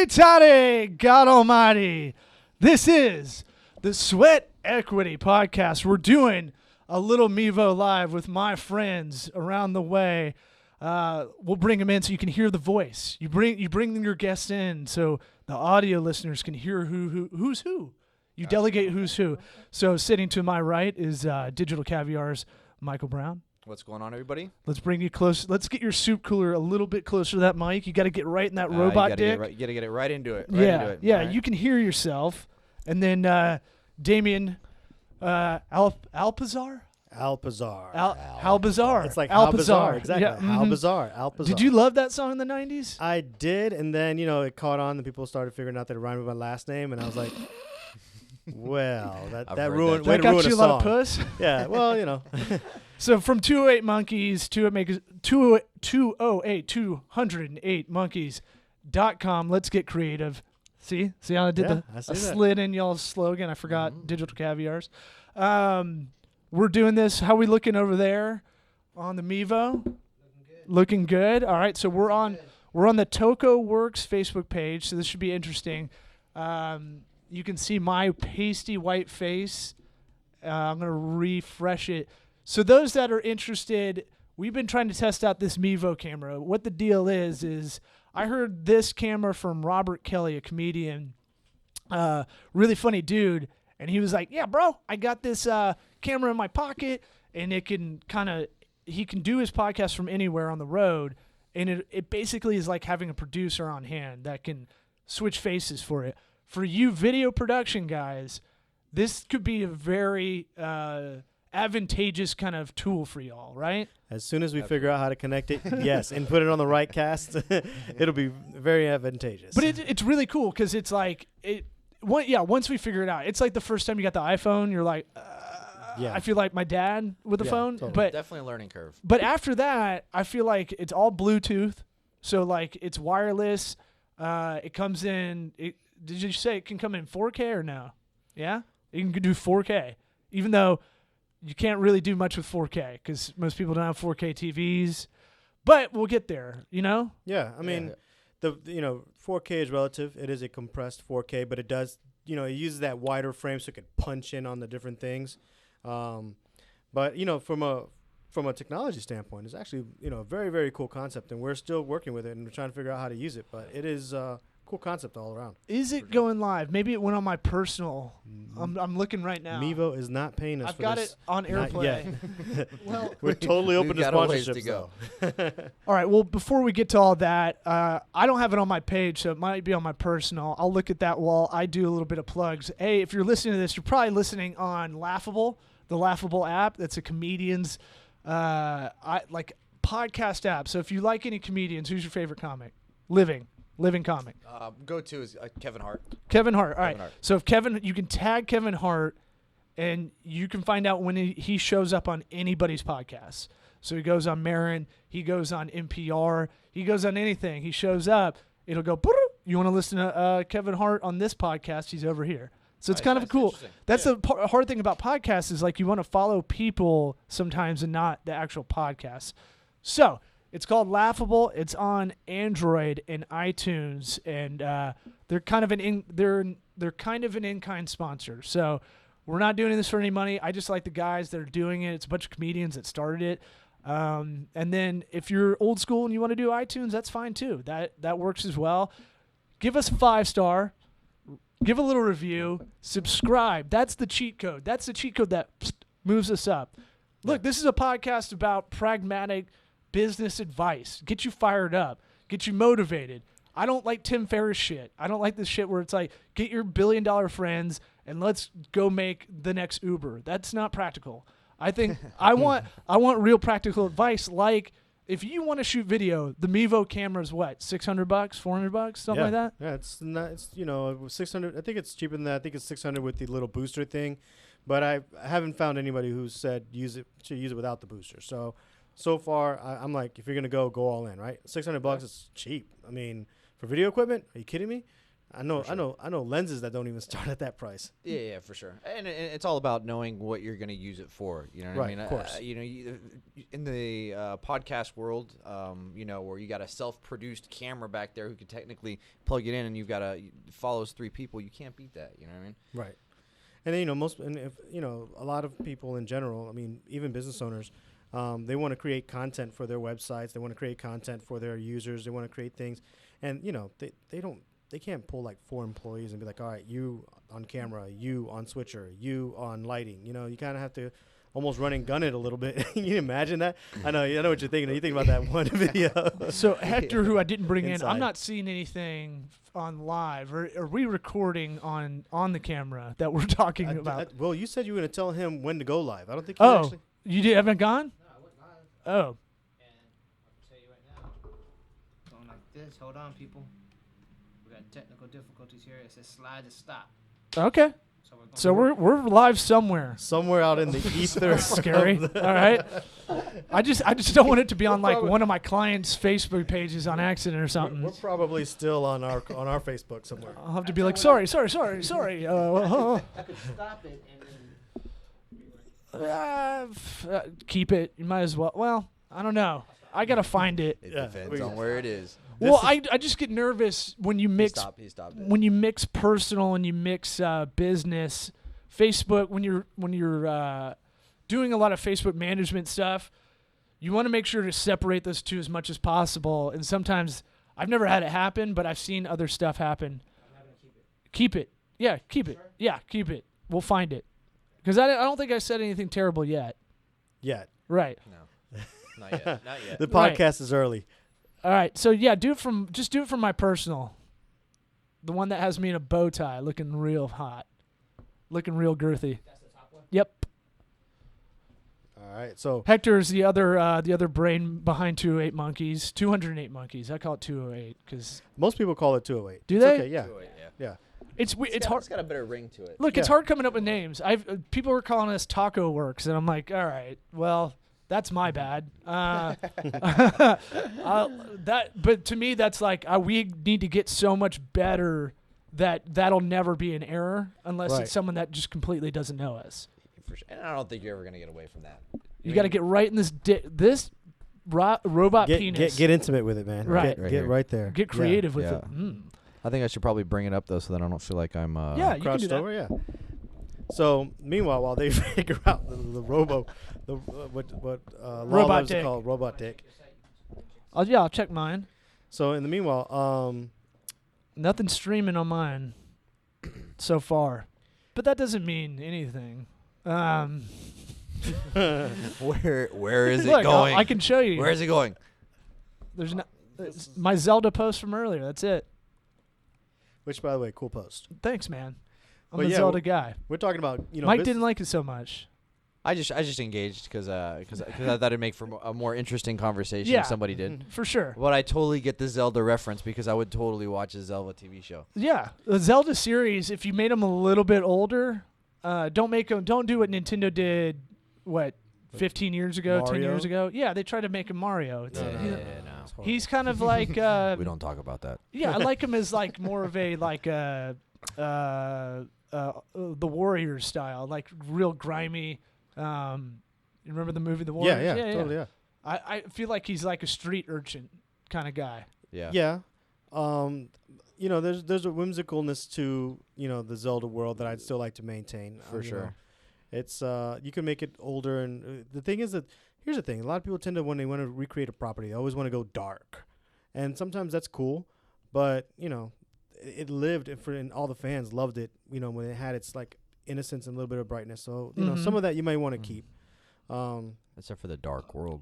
Howdy, toddy, God almighty. This is the Sweat Equity Podcast. We're doing a little Mevo live with my friends around the way. We'll bring them in so you can hear the voice. You bring your guests in so the audio listeners can hear who's who. You delegate who's who. So sitting to my right is Digital Caviar's Michael Brown. What's going on, everybody? Let's bring you close. Let's get your soup cooler a little bit closer to that mic. You got to get right in that robot dick. You got to get it right into it. Yeah. Right. You can hear yourself. And then Damian Alpizar? Alpizar. Alpizar. It's like Alpizar. Exactly. Yeah, Alpizar. Did you love that song in the 90s? I did, and then, it caught on, and people started figuring out that it rhymed with my last name, and I was like, well, that ruined That got you a lot of song. puss? Yeah, well, So from 208 Monkeys, 208monkeys.com, let's get creative. See how I did I slid in y'all's slogan. I forgot Digital Caviars. We're doing this. How we looking over there on the Mevo? Looking good. All right, so we're on the Toco Works Facebook page, so this should be interesting. You can see my pasty white face. I'm going to refresh it. So those that are interested, we've been trying to test out this Mevo camera. What the deal is I heard this camera from Robert Kelly, a comedian, really funny dude, and he was like, yeah, bro, I got this camera in my pocket, and he can do his podcast from anywhere on the road, and it basically is like having a producer on hand that can switch faces for it. For you video production guys, this could be a very advantageous kind of tool for y'all, right? As soon as we figure out how to connect it, yes, and put it on the right cast, it'll be very advantageous. But it's really cool because it's like once we figure it out, it's like the first time you got the iPhone, you're like, I feel like my dad with the phone. Totally. But definitely a learning curve. But after that, I feel like it's all Bluetooth, so like it's wireless. It comes in. Did you say it can come in 4K or no? Yeah, you can do 4K, even though you can't really do much with 4K because most people don't have 4K TVs. But we'll get there, Yeah, I mean, the 4K is relative. It is a compressed 4K, but it does, it uses that wider frame so it can punch in on the different things. But from a technology standpoint, it's actually a very, very cool concept, and we're still working with it and we're trying to figure out how to use it. But it is cool concept all around. Is it going live? Maybe it went on my personal. I'm looking right now. Mevo is not paying us I've for got this. it on AirPlay. Well, we're totally open to sponsorships. To go. All right. Well, before we get to all that, I don't have it on my page, so it might be on my personal. I'll look at that while I do a little bit of plugs. Hey, if you're listening to this, you're probably listening on Laughable, the Laughable app. That's a comedian's podcast app. So if you like any comedians, who's your favorite comic? Living comic. Go-to is Kevin Hart. Kevin Hart. All right. Hart. So if you can tag Kevin Hart, and you can find out when he shows up on anybody's podcast. So he goes on Marin, he goes on NPR, he goes on anything. He shows up, it'll go, you want to listen to Kevin Hart on this podcast, he's over here. So it's kind of cool. That's the hard thing about podcasts is like you want to follow people sometimes and not the actual podcast. So it's called Laughable. It's on Android and iTunes, and they're kind of an in-kind sponsor. So we're not doing this for any money. I just like the guys that are doing it. It's a bunch of comedians that started it. And then if you're old school and you want to do iTunes, that's fine too. That works as well. Give us a 5-star. Give a little review. Subscribe. That's the cheat code. That's the cheat code that moves us up. Look, this is a podcast about pragmatic business advice. Get you fired up. Get you motivated. I don't like Tim Ferriss shit. I don't like this shit where it's like, get your $1 billion friends and let's go make the next Uber. That's not practical. I think I want real practical advice. Like if you want to shoot video, the Mevo camera is what, $600, $400, something like that? Yeah, it's 600. I think it's cheaper than that. I think it's 600 with the little booster thing. But I haven't found anybody who said use it without the booster. So far, I'm like, if you're going to go all in, right? $600 is cheap. I mean, for video equipment, are you kidding me? I know, For I know lenses that don't even start at that price. Yeah, for sure. And it's all about knowing what you're going to use it for. You know what I Right, mean? of course. In the podcast world, where you got a self-produced camera back there who could technically plug it in, and you've got follows 3 people, you can't beat that. You know what I mean? Right. And then, a lot of people in general, I mean, even business owners, they want to create content for their websites. They want to create content for their users. They want to create things. And, they can't pull like 4 employees and be like, all right, you on camera, you on switcher, you on lighting. You kind of have to almost run and gun it a little bit. Can you imagine that? I know what you're thinking. You think about that one video. So Hector, who I didn't bring in, Inside. I'm not seeing anything on live. Are we recording on the camera that we're talking about? Well, you said you were going to tell him when to go live. I don't think Oh, you haven't gone? No, I went live. Oh, And I can tell you right now, going like this. Hold on, people. We got technical difficulties here. It says slide to stop. okay. So we're live somewhere. Somewhere out in the ether. Scary. All right. I just don't want it to be on like one of my clients' Facebook pages on accident or something. We're probably still on our Facebook somewhere. I'll have to be like, sorry. I could stop it and then. Keep it. You might as well. Well, I don't know. I gotta find it. It Yeah, depends on where it is. Well, I just get nervous when you mix He stopped it. when you mix personal and you mix business. Facebook, when you're doing a lot of Facebook management stuff, you want to make sure to separate those two as much as possible. And sometimes I've never had it happen, but I've seen other stuff happen. I'm not gonna keep it. Keep it. Yeah, keep it. Sure? Yeah, keep it. We'll find it. Because I don't think I said anything terrible yet. Yet. Right. No, not yet. Not yet. The Right. podcast is early. All right. So yeah, do it from my personal. The one that has me in a bow tie, looking real hot, looking real girthy. That's the top one. Yep. All right. So Hector's the other brain behind 208 Monkeys. 208 Monkeys. I call it 208 because most people call it 208. Do It's they? Okay, yeah. Yeah. it's hard. It's got a better ring to it. Look, it's Yeah. hard coming up with names. People were calling us Taco Works, and I'm like, all right, well, that's my bad. But to me, that's like we need to get so much better that'll never be an error unless Right. it's someone that just completely doesn't know us. For sure. And I don't think you're ever gonna get away from that. You got to get right in this robot penis. Get intimate with it, man. Right. Get Right here. right there. Get Yeah. creative with Yeah. it. Mm. I think I should probably bring it up though, so that I don't feel like I'm. Yeah, you can do Crouched that. over, yeah. So meanwhile, while they figure out the robo, what Law Robot loves to dick. call robot dick. I'll check mine. So in the meanwhile, Nothing streaming on mine so far, but that doesn't mean anything. Where is it Look, going? I can show you. Where is it going? There's no, it's my Zelda post from earlier. That's it. which by the way, cool post. Thanks, man. I'm But a yeah, Zelda guy. We're talking about Mike didn't like it so much. I just engaged because I thought it'd make for a more interesting conversation Yeah. if somebody did. For sure. But I totally get the Zelda reference because I would totally watch a Zelda TV show. Yeah, the Zelda series. If you made them a little bit older, don't do what Nintendo did. What, 15 years ago, 10 Mario? years ago? Yeah, they tried to make him Mario. It's, No, no, he- no, no. He's kind of like. We don't talk about that. Yeah, I like him as like more of a the Warriors style, like real grimy. You remember the movie The Warriors? Yeah, totally, yeah. I feel like he's like a street urchin kind of guy. Yeah. Yeah. There's a whimsicalness to, the Zelda world that I'd still like to maintain. For sure. It's you can make it older, and the thing is that here's the thing: a lot of people tend to, when they want to recreate a property, they always want to go dark, and sometimes that's cool, but it lived and all the fans loved it. When it had its like innocence and a little bit of brightness. So Mhm. some of that you might want to Mhm. keep, Except for the Dark World,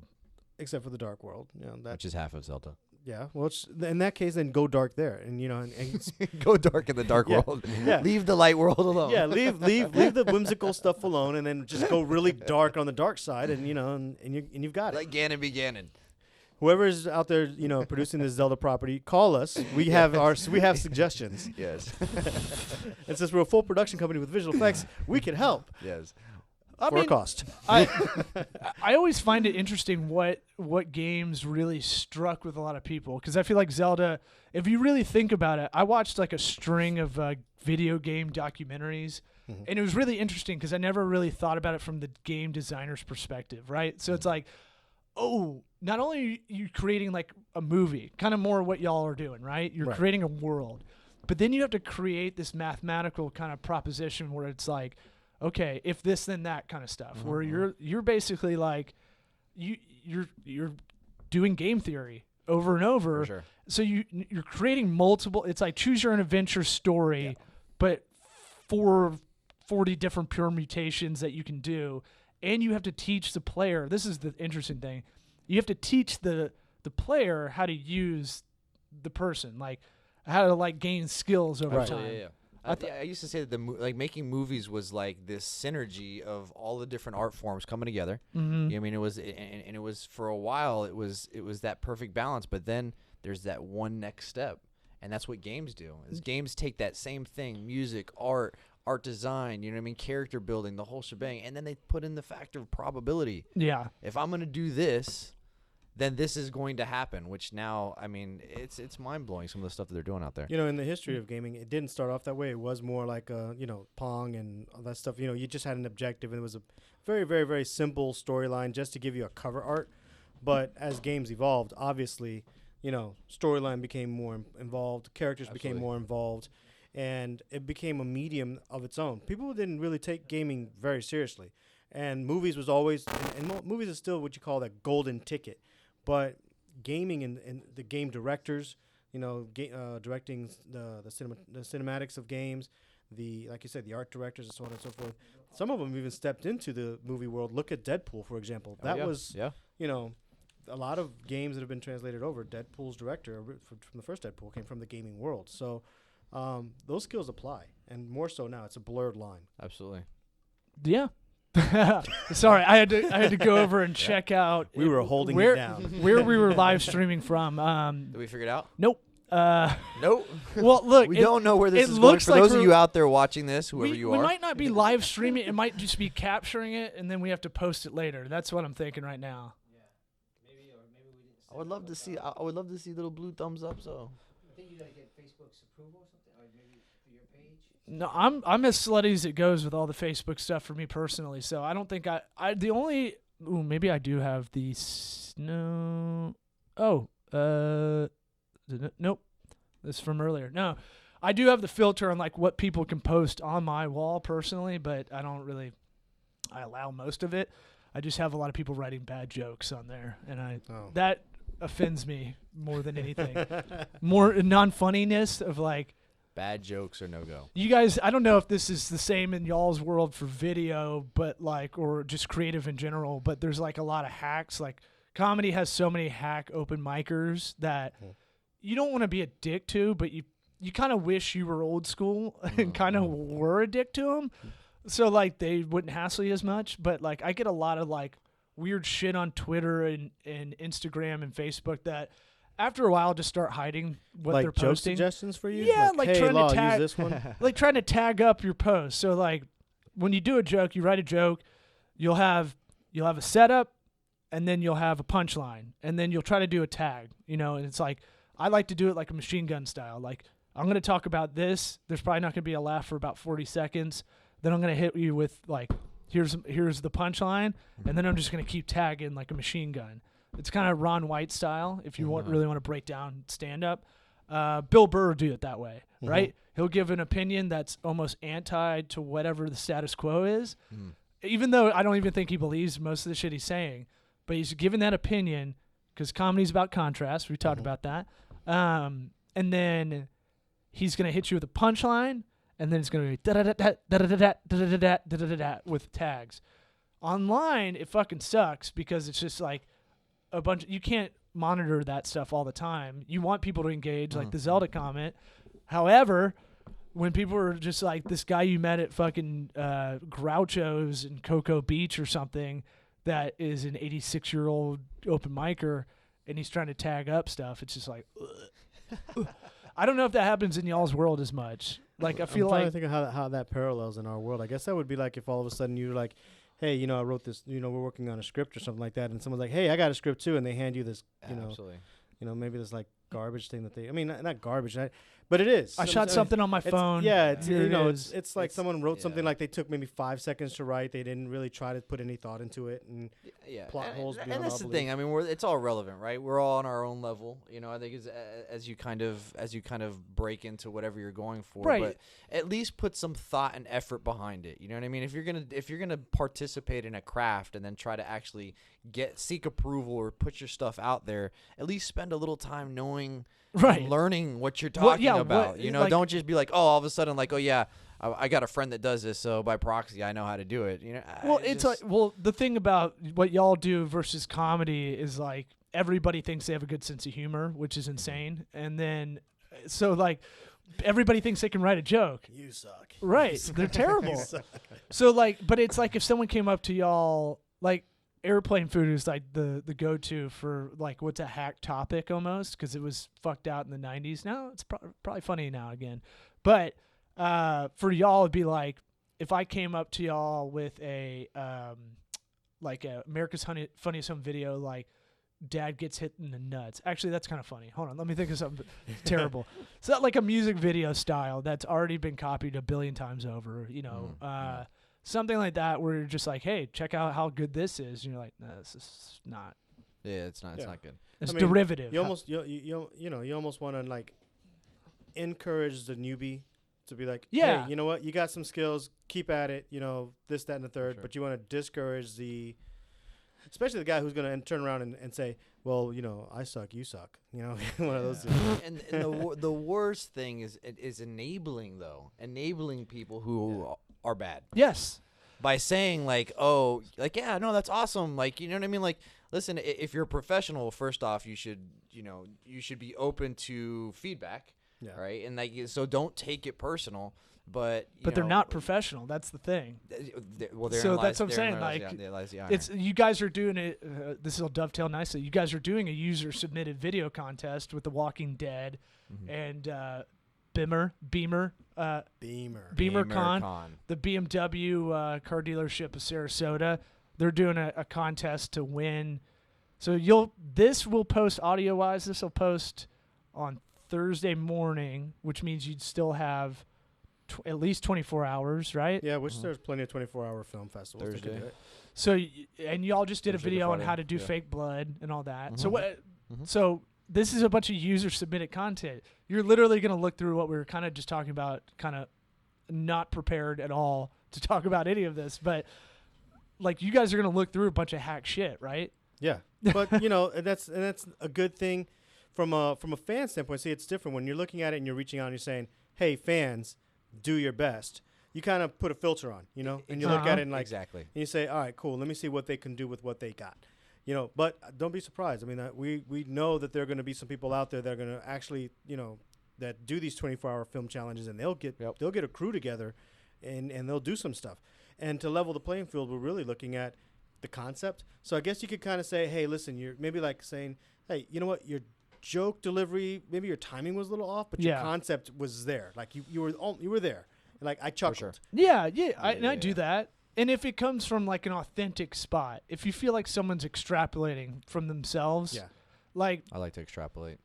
except for the dark world. That which is half of Zelda. yeah. Well, in that case, then go dark there, and and Go dark in the dark Yeah. world. Yeah. Leave the light world alone. yeah, leave the whimsical stuff alone, and then just go really dark on the dark side, and you've got it. Like Ganon be Ganon. Whoever's out there, producing this Zelda property, call us. We have suggestions, Yes. and since we're a full production company with visual effects, we can help. Yes. for a cost. I always find it interesting what games really struck with a lot of people, because I feel like Zelda, if you really think about it, I watched like a string of video game documentaries, and it was really interesting because I never really thought about it from the game designer's perspective, right? So it's like, oh, not only are you creating like a movie, kind of more what y'all are doing, right? You're creating a world, but then you have to create this mathematical kind of proposition where it's like, okay, if this then that kind of stuff, where you're basically like you're doing game theory over and over. For sure. So you're creating multiple. It's like choose your own adventure story, but 40 different permutations that you can do, and you have to teach the player. This is the interesting thing. You have to teach the player how to use the person, like how to like gain skills over time. Yeah. I used to say that making movies was like this synergy of all the different art forms coming together. Mm-hmm. I mean, it was, and it was for a while. It was that perfect balance. But then there's that one next step, and that's what games do. Is games take that same thing, music, art design. You know what I mean? Character building, the whole shebang, and then they put in the factor of probability. Yeah. If I'm gonna do this, then this is going to happen, which now, I mean, it's mind-blowing, some of the stuff that they're doing out there. You know, in the history of gaming, it didn't start off that way. It was more like, Pong and all that stuff. You know, you just had an objective, and it was a very, very, very simple storyline just to give you a cover art. But as games evolved, obviously, you know, storyline became more involved, characters became more involved, and it became a medium of its own. People didn't really take gaming very seriously. And movies was always, and movies is still what you call that golden ticket. But gaming and the game directors, you know, directing the cinematics of games, like you said, the art directors and so on and so forth. Some of them even stepped into the movie world. Look at Deadpool, for example. That was, you know, a lot of games that have been translated over. Deadpool's director from the first Deadpool came from the gaming world. So those skills apply, and more so now. It's a blurred line. Absolutely. Yeah. Sorry, I had to go over and check out. We were holding it down. Where we were live streaming from. Did we figure it out? Nope. Nope. Well, look, we don't know where this is going. For those of you out there watching this, whoever you are, we might not be live streaming. It might just be capturing it, and then we have to post it later. That's what I'm thinking right now. Yeah, maybe we didn't. I would love to see. I would love to see little blue thumbs up. So. I think you gotta get Facebook's approval or something, or maybe for your page. No, I'm as slutty as it goes with all the Facebook stuff for me personally. So I don't think maybe I do have the nope. This is from earlier. No, I do have the filter on like what people can post on my wall personally, but I I allow most of it. I just have a lot of people writing bad jokes on there, and that offends me more than anything. More non-funniness of like, bad jokes are no-go. you guys, I don't know if this is the same in y'all's world for video, but like, or just creative in general, but there's like a lot of hacks. Like comedy has so many hack open micers that you don't want to be a dick to, but you kind of wish you were old school and kind of were a dick to them. So like they wouldn't hassle you as much. But like I get a lot of like weird shit on Twitter and Instagram and Facebook that after a while just start hiding what like they're joke posting. Suggestions for you? Yeah, like hey, trying to Law, tag use this one. like trying to tag up your post. So like when you do a joke, you write a joke, you'll have a setup, and then you'll have a punchline, and then you'll try to do a tag, you know, and it's like I like to do it like a machine gun style. Like I'm going to talk about this. There's probably not going to be a laugh for about 40 seconds. Then I'm going to hit you with like here's the punchline, and then I'm just going to keep tagging like a machine gun. It's kind of Ron White style if you really want to break down stand up. Bill Burr do it that way, right? He'll give an opinion that's almost anti to whatever the status quo is, even though I don't even think he believes most of the shit he's saying. But he's giving that opinion because comedy's about contrast. We talked about that. And then he's going to hit you with a punchline, and then it's going to be da-da-da-da-da-da-da-da-da-da-da-da with tags. Online, it fucking sucks because it's just like a bunch. You can't monitor that stuff all the time. You want people to engage, like the Zelda comment. However, when people are just like this guy you met at fucking Groucho's in Cocoa Beach or something that is an 86-year-old open micer, and he's trying to tag up stuff, it's just like, I don't know if that happens in y'all's world as much. Like I feel I'm trying like to think of how that parallels in our world. I guess that would be like if all of a sudden you're like, hey, I wrote this, we're working on a script or something like that, and someone's like, hey, I got a script too, and they hand you this, Absolutely. Maybe this like garbage thing that they, I mean, not garbage, but it is. I shot something on my phone. It's Here it is. it's like someone wrote something like they took maybe 5 seconds to write. They didn't really try to put any thought into it, and plot holes. And that's the thing. I mean, it's all relevant, right? We're all on our own level. I think as you kind of break into whatever you're going for, right. But at least put some thought and effort behind it. You know what I mean? If you're gonna participate in a craft and then try to actually seek approval or put your stuff out there, at least spend a little time knowing. Right. Learning what you're talking about. Don't just be like, oh, all of a sudden, like, oh, yeah, I got a friend that does this, so by proxy, I know how to do it. Well, the thing about what y'all do versus comedy is, like, everybody thinks they have a good sense of humor, which is insane. And then, so, like, everybody thinks they can write a joke. You suck. Right. They're terrible. So, like, but it's like if someone came up to y'all, like, airplane food is like the go-to for like what's a hack topic almost, because it was fucked out in the 90s. Now it's probably funny now again, but for y'all it'd be like if I came up to y'all with a like a America's Funniest Home Video, like dad gets hit in the nuts. Actually, that's kind of funny. Hold on, let me think of something terrible. It's not like a music video style that's already been copied a billion times over, something like that, where you're just like, hey, check out how good this is. And you're like, no, this is not. Yeah, it's not good. It's derivative. You almost want to like encourage the newbie to be like, hey, you know what? You got some skills. Keep at it. This, that, and the third. Sure. But you want to discourage especially the guy who's going to turn around and say, well, I suck, you suck. One of those things. And the worst thing is enabling people who are bad. Yes. By saying like, oh, like, yeah, no, that's awesome. Like, you know what I mean? Like, listen, if you're a professional, first off, you should be open to feedback, right? And like, so don't take it personal. But they're not professional. That's the thing. Well, so that's what I'm saying. Like, it's you guys are doing it. This will dovetail nicely. You guys are doing a user submitted video contest with The Walking Dead and Beamer Con, the BMW car dealership of Sarasota. They're doing a contest to win. So this will post audio wise. This will post on Thursday morning, which means you'd still have at least 24 hours, right? Yeah, which there's plenty of 24-hour film festivals. Thursday. So, and y'all just did a video on how to do fake blood and all that. So this is a bunch of user submitted content. You're literally going to look through what we were kind of just talking about, kind of not prepared at all to talk about any of this, but like you guys are going to look through a bunch of hack shit, right? Yeah, but that's a good thing from a fan standpoint. See, it's different when you're looking at it and you're reaching out and you're saying, "Hey, fans, do your best." You kind of put a filter on, and you look at it and like, exactly, and you say, all right, cool. Let me see what they can do with what they got, But don't be surprised. I mean, we know that there are going to be some people out there that are going to actually, that do these 24-hour film challenges, and they'll get a crew together, and they'll do some stuff. And to level the playing field, we're really looking at the concept. So I guess you could kind of say, hey, listen, you're maybe like saying, hey, you know what, your joke delivery, maybe your timing was a little off, but your concept was there. Like you were there. Like I chuckled. Sure. Yeah, I do that. And if it comes from like an authentic spot, if you feel like someone's extrapolating from themselves, like I like to extrapolate.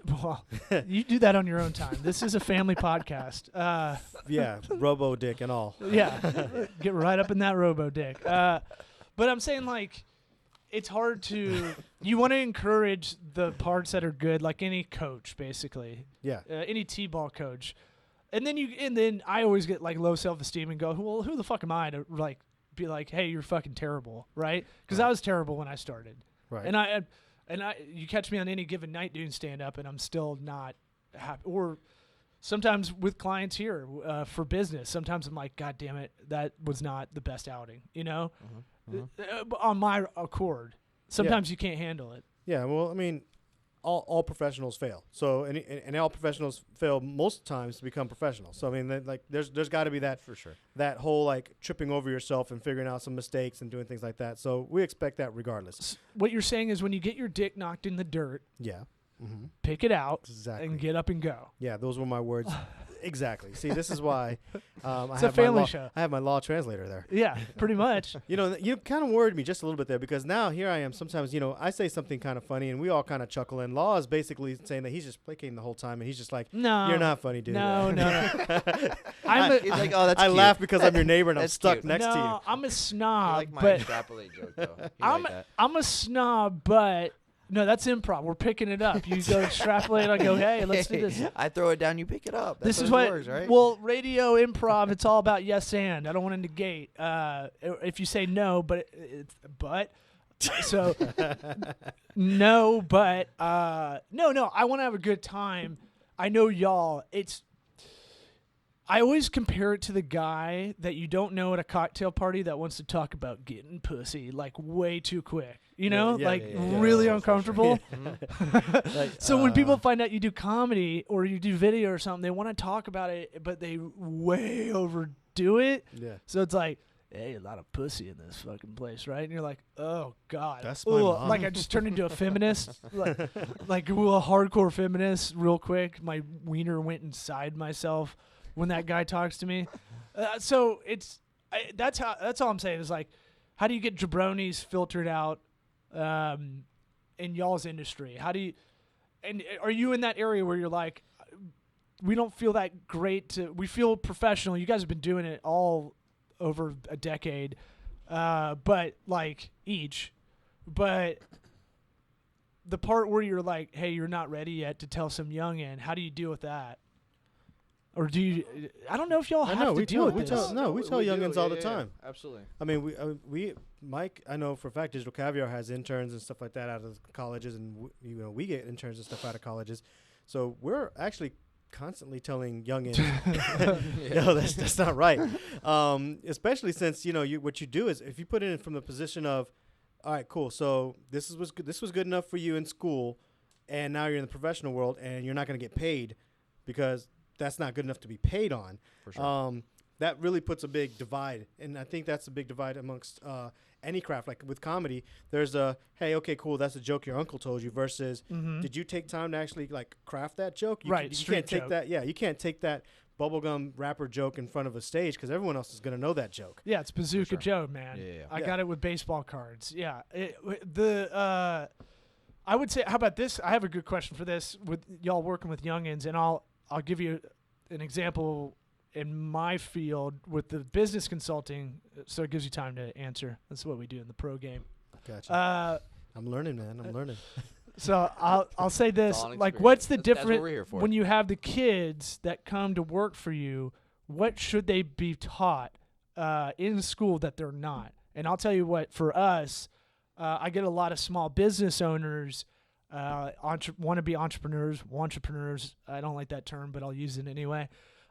Well, you do that on your own time. This is a family podcast. Robo dick and all. Yeah, get right up in that robo dick. But I'm saying like, it's hard to. You want to encourage the parts that are good, like any coach, basically. Yeah. Any t-ball coach. And then I always get like low self-esteem and go, well, who the fuck am I to like be like, hey, you're fucking terrible, right? Because I was terrible when I started, right? And I, you catch me on any given night doing stand-up, and I'm still not happy. Or sometimes with clients here for business, sometimes I'm like, God damn it, that was not the best outing, on my accord. Sometimes you can't handle it. Yeah, well, I mean, all professionals fail. So and all professionals fail most times to become professionals. So I mean, like there's got to be that for sure. That whole like tripping over yourself and figuring out some mistakes and doing things like that. So we expect that regardless. What you're saying is when you get your dick knocked in the dirt, pick it out and get up and go. Yeah, those were my words. Exactly. See, this is why It's a family show. I have my law translator there. Yeah, pretty much. You kind of worried me just a little bit there because now here I am. Sometimes, I say something kind of funny and we all kind of chuckle. And Law is basically saying that he's just placating the whole time and he's just like, No, "You're not funny, dude." No. He's like, oh, that's I cute. laugh because I'm your neighbor and I'm That's stuck cute. next to you. No, I'm a I snob, like my but extrapolate joke though. You I'm like that. I'm a snob, but no, that's improv. We're picking it up. You go extrapolate. I go, hey, let's do this. I throw it down, you pick it up. That's This is how it what works, right? well, radio improv. It's all about yes and. I don't want to negate. If you say no, but so no, but no. I want to have a good time. I know y'all. I always compare it to the guy that you don't know at a cocktail party that wants to talk about getting pussy like way too quick. Really Yeah, uncomfortable. Like, So when people find out you do comedy or you do video or something, they want to talk about it, but they way overdo it. Yeah. So it's like, hey, a lot of pussy in this fucking place, right? And you're like, oh God, That's my mom. like I just turned into a feminist, like a hardcore feminist, real quick. My wiener went inside myself when that guy talks to me. So that's all I'm saying is like, how do you get jabronis filtered out in y'all's industry? How do you, and are you in that area where you're like, we don't feel that great we feel professional. You guys have been doing it all over a decade, but like but the part where you're like, hey, you're not ready yet to tell some youngin', how do you deal with that? Or do you? I don't know if y'all have to deal with this. We tell youngins all the Yeah, time. absolutely. I mean, Mike, I know for a fact Digital Caviar has interns and stuff like that out of colleges, and we get interns and stuff out of colleges. So we're actually constantly telling youngins, no, that's not right. Especially since what you do is if you put it in from the position of, all right, cool. So this was good enough for you in school, and now you're in the professional world, and you're not going to get paid because that's not good enough to be paid on. For sure. That really puts a big divide, and I think that's a big divide amongst any craft. Like with comedy, there's a, hey, okay, cool, that's a joke your uncle told you, versus did you take time to actually like craft that joke? You can't take that. Yeah, you can't take that bubblegum rapper joke in front of a stage because everyone else is going to know that joke. Yeah, it's Bazooka sure. Joe, man. Yeah. I got it with baseball cards. Yeah. I would say, how about this? I have a good question for this with y'all working with youngins, and I'll give you an example in my field with the business consulting, so it gives you time to answer. That's what we do in the pro game. Gotcha. I'm learning, man. I'm learning. So I'll say this: all an like, experience. what's the That's what difference we're here for. when you have the kids that come to work for you? What should they be taught in school that they're not? And I'll tell you what. For us, I get a lot of small business owners, want to be entrepreneurs. I don't like that term, but I'll use it anyway.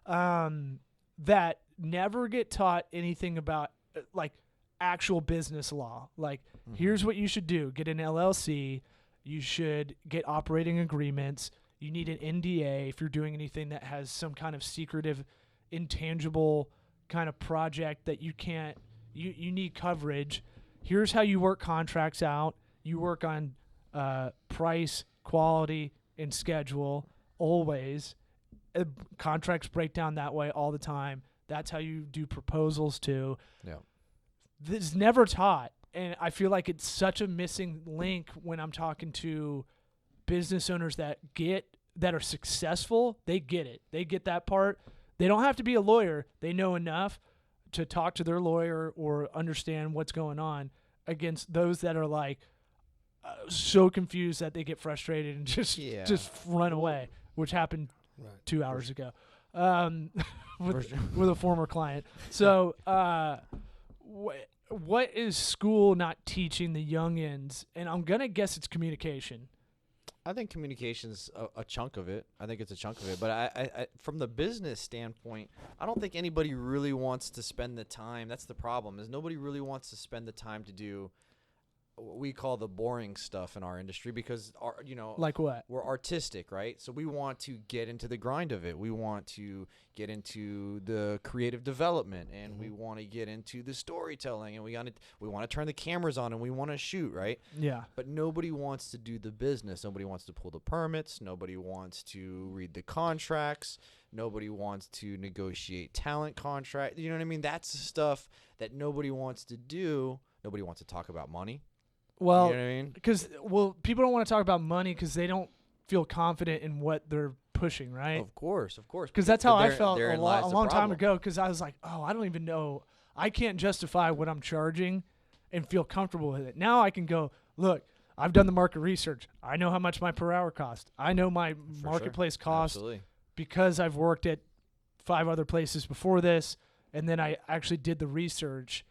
That never get taught anything about like actual business law. Like, here's what you should do: get an LLC. You should get operating agreements. You need an NDA if you're doing anything that has some kind of secretive, intangible kind of project that you can't. You need coverage. Here's how you work contracts out. You work on price, quality, and schedule always. Contracts break down that way all the time. That's how you do proposals too. Yeah. This is never taught, and I feel like it's such a missing link when I'm talking to business owners that are successful. They get it. They get that part. They don't have to be a lawyer. They know enough to talk to their lawyer or understand what's going on, against those that are like so confused that they get frustrated and just run away, which happened 2 hours ago with a former client. So what is school not teaching the youngins? And I'm going to guess it's communication. I think communication's a chunk of it. I think it's a chunk of it. But I from the business standpoint, I don't think anybody really wants to spend the time. That's the problem, is nobody really wants to spend the time to do what we call the boring stuff in our industry, because Like what? we're artistic, right? So we want to get into the grind of it. We want to get into the creative development, and we want to get into the storytelling, and we want to turn the cameras on, and we want to shoot, right? Yeah. But nobody wants to do the business. Nobody wants to pull the permits. Nobody wants to read the contracts. Nobody wants to negotiate talent contract. You know what I mean? That's the stuff that nobody wants to do. Nobody wants to talk about money. Well, you know what I mean? because people don't want to talk about money because they don't feel confident in what they're pushing, right? Of course. Because that's how I felt therein a lies the long time problem. ago. Because I was like, oh, I don't even know. I can't justify what I'm charging and feel comfortable with it. Now I can go, look, I've done the market research. I know how much my per hour cost. I know my For marketplace sure. cost Absolutely. because I've worked at 5 other places before this, and then I actually did the research.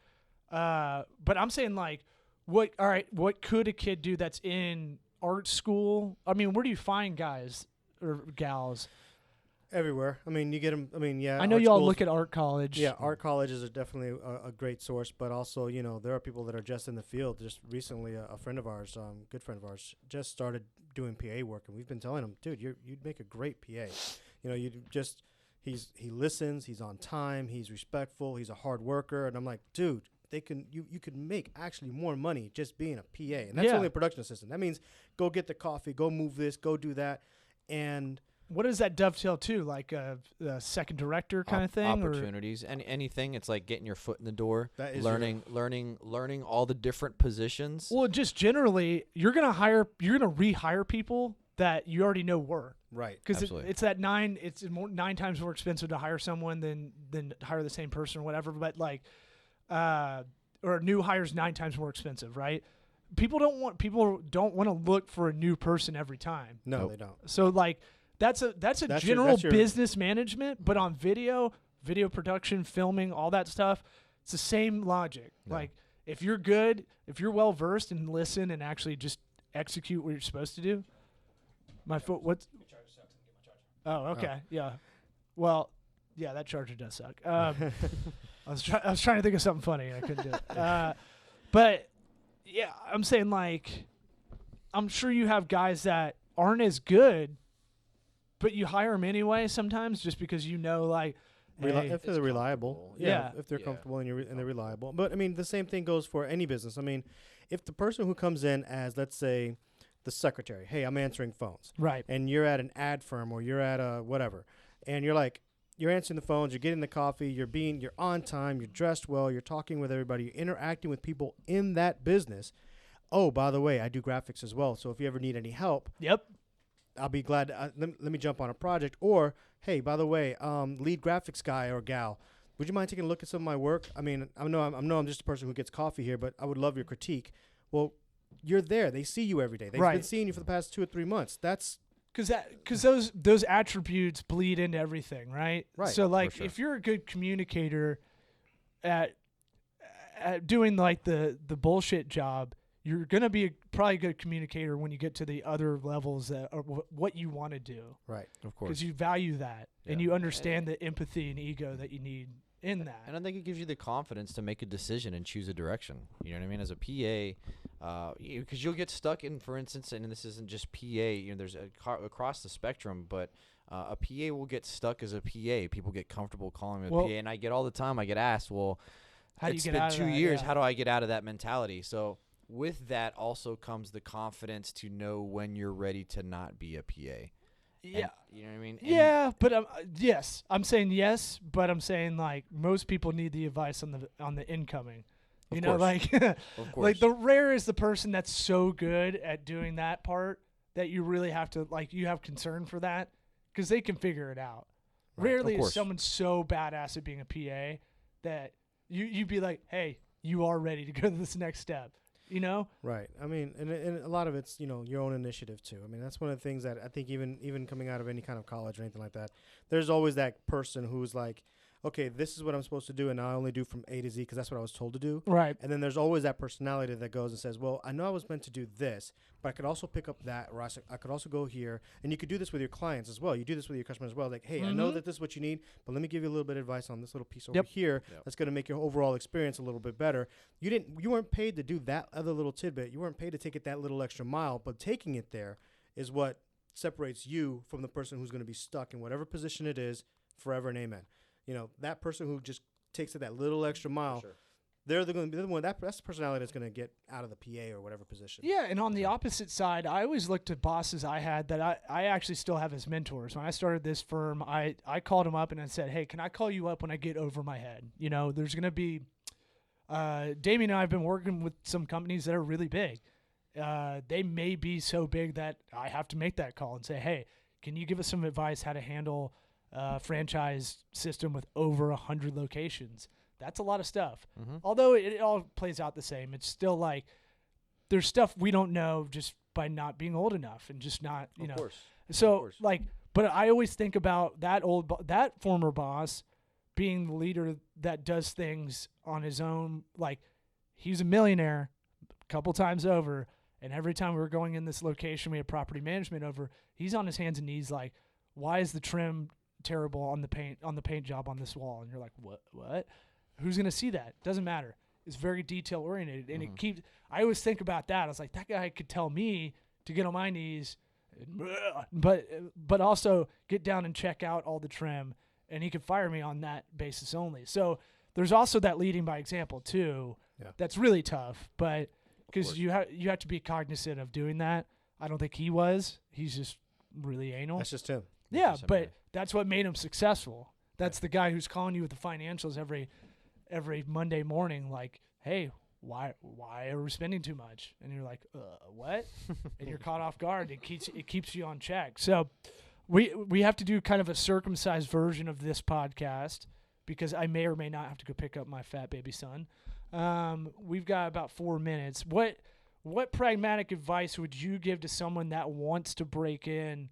But I'm saying, like, what could a kid do that's in art school? I mean, where do you find guys or gals? Everywhere. I mean, you get them. I mean, yeah. I know art you all schools- look at art college. Yeah, art colleges are definitely a great source, but also, you know, there are people that are just in the field. Just recently, a friend of ours, good friend of ours, just started doing PA work, and we've been telling him, dude, you'd make a great PA. You know, he listens, he's on time, he's respectful, he's a hard worker, and I'm like, dude, you could make actually more money just being a PA, and that's Yeah. only a production assistant. That means go get the coffee, go move this, go do that, and What does that dovetail to? Like a second director kind of thing? Or? Opportunities and anything. It's like getting your foot in the door, that is learning all the different positions. Well, just generally, you're gonna rehire people that you already know work. right. Because Absolutely. it's 9 times more expensive to hire someone than hire the same person or whatever. But like, or new hires 9 times more expensive, right? People don't want to look for a new person every time. No, Nope. they don't. So like, that's a That's your- general that's your- business management, but on video production, filming, all that stuff, it's the same logic. No. Like, if you're good, if you're well versed and listen and actually just execute what you're supposed to do. My foot. What's? Oh, okay. Yeah. Well, yeah, that charger does suck. I was trying to think of something funny and I couldn't do it. But yeah, I'm saying, like, I'm sure you have guys that aren't as good, but you hire them anyway sometimes just because you know, like, hey, If they're reliable, comfortable. yeah, Yeah. if they're Yeah. comfortable and they're reliable. But I mean, the same thing goes for any business. I mean, if the person who comes in as, let's say, the secretary, hey, I'm answering phones, right. and you're at an ad firm or you're at a whatever, and you're answering the phones, you're getting the coffee, you're on time, you're dressed well, you're talking with everybody, you're interacting with people in that business. Oh, by the way, I do graphics as well, so if you ever need any help, Yep. I'll be glad. Let me jump on a project. Or, hey, by the way, lead graphics guy or gal, would you mind taking a look at some of my work? I mean, I know I'm just a person who gets coffee here, but I would love your critique. Well, you're there. They see you every day. They've been Right. seeing you for the past 2 or 3 months. That's Because those attributes bleed into everything, right? Right. So like, sure. if you're a good communicator at doing like the bullshit job, you're gonna be probably a good communicator when you get to the other levels that are what you want to do, right. Of course. because you value that and Yeah. you understand the empathy and ego that you need in that. And I think it gives you the confidence to make a decision and choose a direction. You know what I mean? As a PA, because you'll get stuck in, for instance, and this isn't just PA. You know, there's across the spectrum, but a PA will get stuck as a PA. People get comfortable calling him a Well- PA, and I get all the time. I get asked, "Well, How do you it's get been out of 2 that? years. Yeah. How do I get out of that mentality?" So with that also comes the confidence to know when you're ready to not be a PA. Yeah. And, you know what I mean? And Yeah, but yes, I'm saying yes, but I'm saying like most people need the advice on the incoming. You Of know, course. like Of course. like the rare is the person that's so good at doing that part that you really have to you have concern for that because they can figure it out. Right, Rarely of is course. someone so badass at being a PA that you'd be like, hey, you are ready to go to this next step. You know? Right. I mean, and a lot of it's, your own initiative too. I mean, that's one of the things that I think even coming out of any kind of college or anything like that, there's always that person who's like, okay, this is what I'm supposed to do, and I only do from A to Z because that's what I was told to do. Right. And then there's always that personality that goes and says, well, I know I was meant to do this, but I could also pick up that, or I could also go here. And you could do this with your clients as well. You do this with your customers as well. Like, hey, I know Mhm. that this is what you need, but let me give you a little bit of advice on this little piece over Yep. here Yep. that's going to make your overall experience a little bit better. You weren't paid to do that other little tidbit. You weren't paid to take it that little extra mile, but taking it there is what separates you from the person who's going to be stuck in whatever position it is forever and amen. That person who just takes it that little extra mile, they're the one that's the personality that's going to get out of the PA or whatever position. Yeah, and on the opposite side, I always looked at bosses I had that I actually still have as mentors. When I started this firm, I called them up and I said, hey, can I call you up when I get over my head? You know, there's going to be Damian and I have been working with some companies that are really big. They may be so big that I have to make that call and say, hey, can you give us some advice how to handle a franchise system with over 100 locations? That's a lot of stuff. Mm-hmm. Although it all plays out the same, it's still like there's stuff we don't know just by not being old enough and just not, you know. Of course. So, of course. like, but I always think about that former boss being the leader that does things on his own. Like, he's a millionaire a couple times over, and every time we were going in this location, we had property management over, he's on his hands and knees like, why is the trim terrible on the paint job on this wall? And you're like, what? Who's going to see that? Doesn't matter. It's very detail oriented. And I always think about that. I was like, that guy could tell me to get on my knees, but also get down and check out all the trim, and he could fire me on that basis only. So there's also that leading by example too. Yeah. That's really tough, but because you have to be cognizant of doing that. I don't think he was. He's just really anal. That's just him. Yeah, but that's what made him successful. That's the guy who's calling you with the financials every Monday morning, like, hey, why are we spending too much? And you're like, what? And you're caught off guard. It keeps you on check. So we have to do kind of a circumcised version of this podcast because I may or may not have to go pick up my fat baby son. We've got about 4 minutes. What pragmatic advice would you give to someone that wants to break in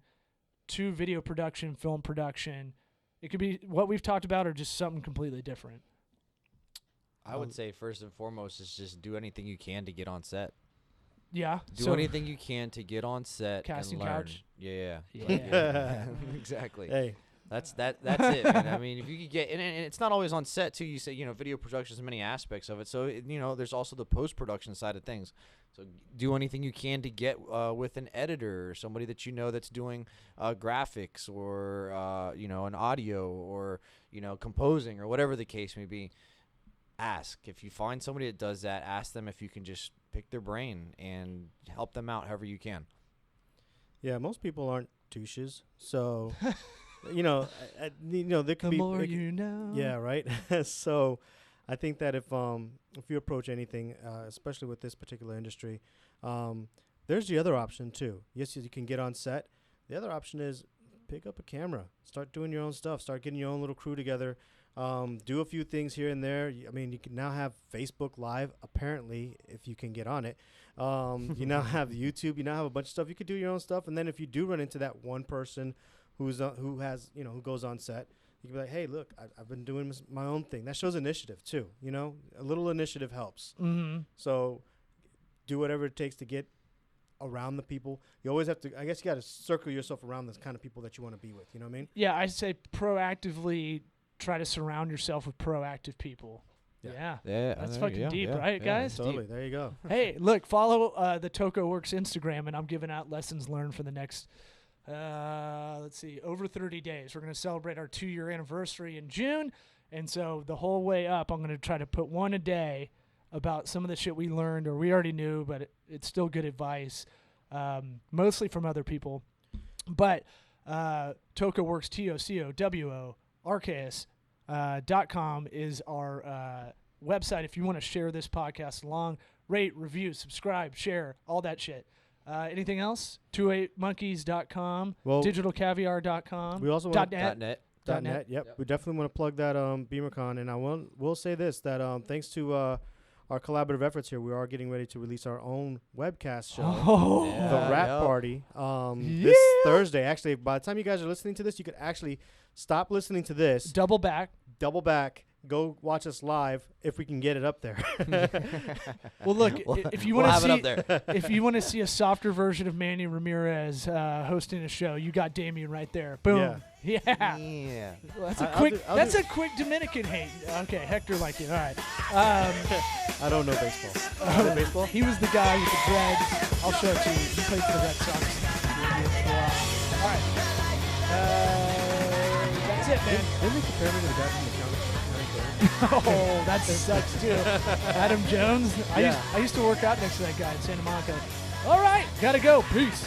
to video production, film production? It could be what we've talked about or just something completely different. I would say first and foremost is just do anything you can to get on set. Yeah. Do anything you can to get on set casting and learn. couch. Yeah. Exactly. Hey. That's it, man. I mean, if you could get and it's not always on set too. You say, video production has many aspects of it. So, there's also the post-production side of things. So do anything you can to get with an editor or somebody that that's doing graphics or an audio or composing or whatever the case may be. Ask. If you find somebody that does that, ask them if you can just pick their brain and help them out however you can. Yeah, most people aren't douches, so there could be more you know. Yeah, right. So I think that if you approach anything, especially with this particular industry, there's the other option too. Yes, you can get on set. The other option is pick up a camera, start doing your own stuff, start getting your own little crew together. Do a few things here and there. I mean, you can now have Facebook Live, apparently, if you can get on it. You now have YouTube. You now have a bunch of stuff. You could do your own stuff. And then if you do run into that one person who goes on set, you can be like, hey, look, I've been doing my own thing. That shows initiative, too. A little initiative helps. Mm-hmm. So do whatever it takes to get around the people. You always have to, I guess you got to circle yourself around the kind of people that you want to be with. You know what I mean? Yeah, I say proactively try to surround yourself with proactive people. Yeah. That's fucking deep, right, guys? Totally. There you go. Hey, look, follow the Toco Works Instagram, and I'm giving out lessons learned for the next, over 30 days. We're going to celebrate our 2-year anniversary in June, and so the whole way up, I'm going to try to put one a day about some of the shit we learned or we already knew, but it's still good advice, mostly from other people. But Toco Works, TOCOWO, RKS.com is our website if you want to share this podcast along. Rate, review, subscribe, share, all that shit. Anything else? 28monkeys.com, digitalcaviar.com. We also want .net. Yep. We definitely want to plug that BeamerCon, and I will say this, that thanks to our collaborative efforts here, we are getting ready to release our own webcast show, The Rap Party, this Thursday. Actually, by the time you guys are listening to this, you could actually stop listening to this. Double back. Go watch us live if we can get it up there. Well, look, if you want to see it up there. if you want to see a softer version of Manny Ramirez hosting a show, you got Damian right there. Boom. Yeah. Well, that's a quick Dominican hate. Okay, Hector liked it. All right. I don't know baseball. Baseball? He was the guy with the dreads. I'll show it to you. He played for the Red Sox. All right. That's That's it, man. Didn't they compare me to the guy from the county? Oh, that sucks too. Adam Jones. Yeah. I used to work out next to that guy in Santa Monica. All right, gotta go. Peace.